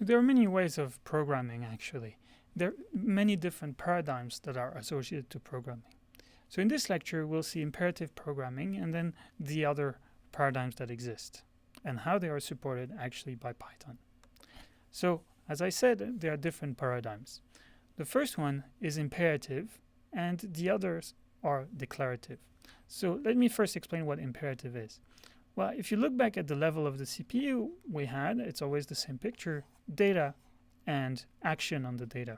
There are many ways of programming, actually. There are many different paradigms that are associated to programming. So in this lecture, we'll see imperative programming and then the other paradigms that exist and how they are supported actually by Python. So as I said, there are different paradigms. The first one is imperative and the others are declarative. So let me first explain what imperative is. Well, if you look back at the level of the CPU we had, it's always the same picture, data and action on the data.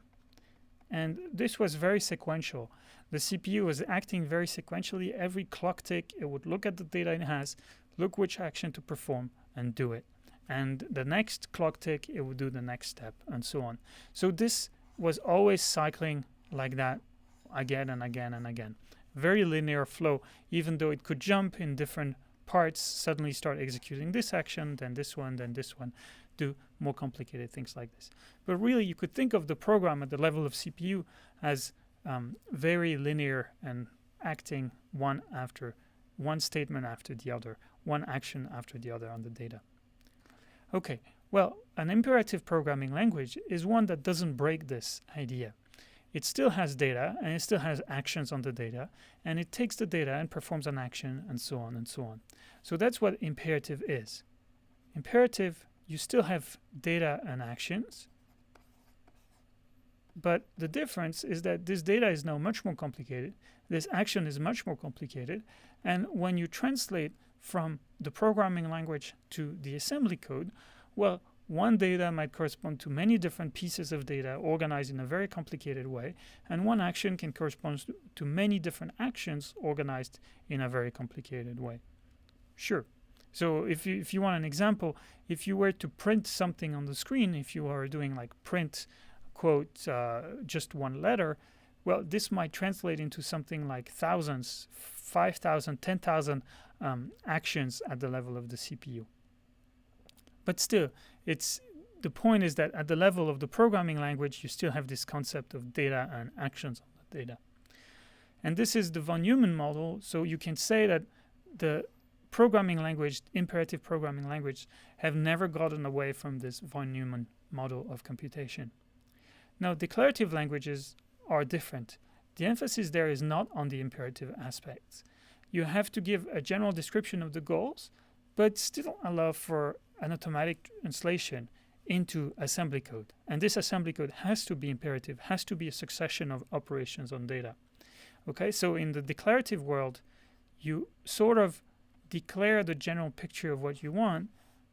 And this was very sequential. The CPU was acting very sequentially. Every clock tick, it would look at the data it has, look which action to perform, and do it. And the next clock tick, it would do the next step, and so on. So this was always cycling like that again and again and again. Very linear flow, even though it could jump in different parts, suddenly start executing this action, then this one, do more complicated things like this. But really, you could think of the program at the level of CPU as very linear and acting one statement after the other, one action after the other on the data. Okay, well, an imperative programming language is one that doesn't break this idea. It still has data and it still has actions on the data, and it takes the data and performs an action and so on and so on. So that's what imperative is. Imperative, you still have data and actions, but the difference is that this data is now much more complicated, this action is much more complicated, and when you translate from the programming language to the assembly code, well, one data might correspond to many different pieces of data organized in a very complicated way, and one action can correspond to many different actions organized in a very complicated way. Sure. So if you want an example, if you were to print something on the screen, if you are doing like print, quote, just one letter, well, this might translate into something like thousands, 5,000, 10,000 actions at the level of the CPU. But still, the point is that at the level of the programming language, you still have this concept of data and actions on the data. And this is the von Neumann model. So you can say that the programming language, imperative programming language, have never gotten away from this von Neumann model of computation. Now, declarative languages are different. The emphasis there is not on the imperative aspects. You have to give a general description of the goals, but still allow for an automatic translation into assembly code. And this assembly code has to be imperative, has to be a succession of operations on data. Okay, so in the declarative world, you sort of declare the general picture of what you want,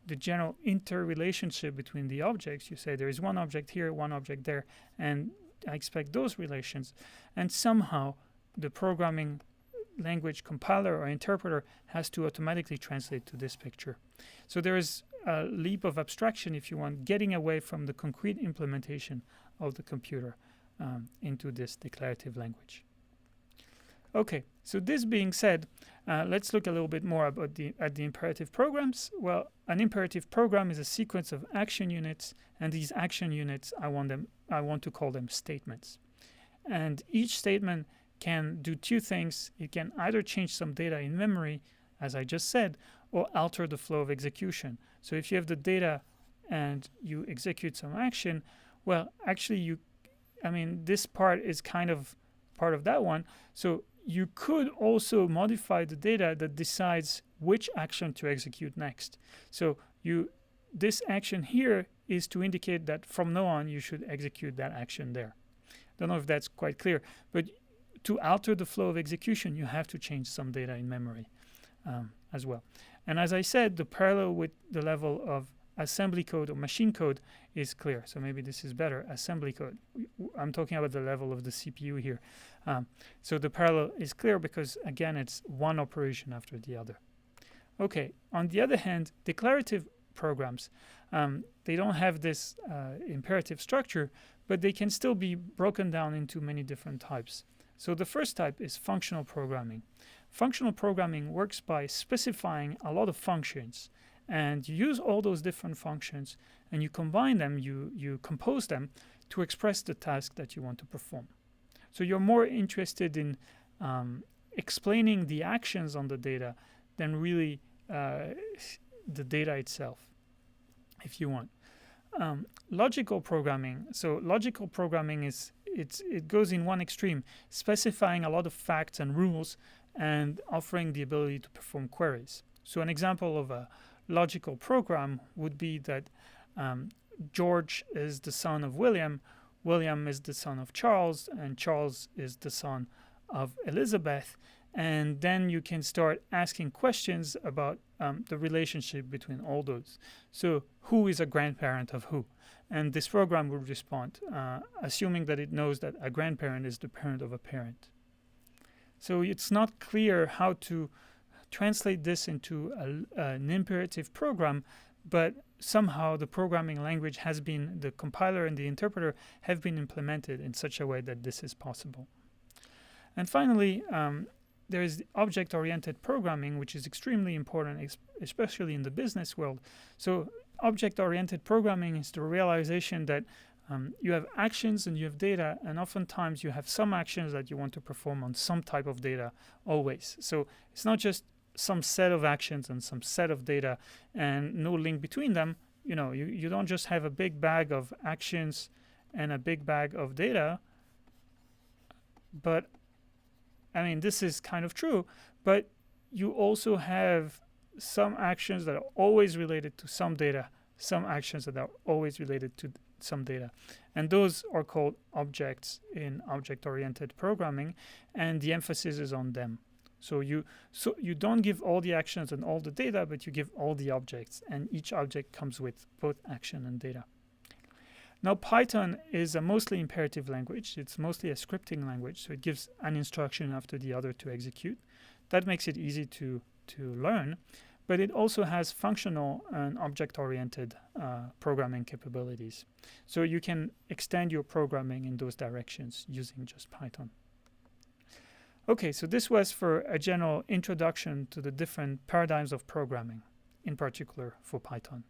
the general interrelationship between the objects. You say there is one object here, one object there, and I expect those relations. And somehow the programming language compiler or interpreter has to automatically translate to this picture. So there is a leap of abstraction, if you want, getting away from the concrete implementation of the computer into this declarative language. Okay, so this being said, let's look a little bit more about at the imperative programs. Well, an imperative program is a sequence of action units, and these action units, I want to call them statements. And each statement can do two things. It can either change some data in memory, as I just said, or alter the flow of execution. So if you have the data and you execute some action, well, actually this part is kind of part of that one. So you could also modify the data that decides which action to execute next. So this action here is to indicate that from now on you should execute that action there. Don't know if that's quite clear, but to alter the flow of execution, you have to change some data in memory as well. And as I said, the parallel with the level of assembly code or machine code is clear. So maybe this is better, assembly code. I'm talking about the level of the CPU here. So the parallel is clear because, again, it's one operation after the other. Okay, on the other hand, declarative programs, they don't have this imperative structure, but they can still be broken down into many different types. So the first type is functional programming. Functional programming works by specifying a lot of functions, and you use all those different functions and you combine them, you compose them to express the task that you want to perform. So you're more interested in explaining the actions on the data than really the data itself, if you want. Logical programming. So logical programming it goes in one extreme, specifying a lot of facts and rules and offering the ability to perform queries. So an example of a logical program would be that George is the son of William, William is the son of Charles, and Charles is the son of Elizabeth. And then you can start asking questions about the relationship between all those. So who is a grandparent of who? And this program will respond, assuming that it knows that a grandparent is the parent of a parent. So it's not clear how to translate this into an imperative program, but somehow the programming language has been, the compiler and the interpreter have been implemented in such a way that this is possible. And finally, there is object-oriented programming, which is extremely important, especially in the business world. So object-oriented programming is the realization that you have actions and you have data, and oftentimes you have some actions that you want to perform on some type of data always. So it's not just some set of actions and some set of data and no link between them. You don't just have a big bag of actions and a big bag of data, but I mean, this is kind of true, but you also have some actions that are always related to some data, some actions that are always related to some data. And those are called objects in object-oriented programming, and the emphasis is on them. So you don't give all the actions and all the data, but you give all the objects, and each object comes with both action and data. Now, Python is a mostly imperative language. It's mostly a scripting language, so it gives an instruction after the other to execute. That makes it easy to learn, but it also has functional and object-oriented programming capabilities. So you can extend your programming in those directions using just Python. Okay, so this was for a general introduction to the different paradigms of programming, in particular for Python.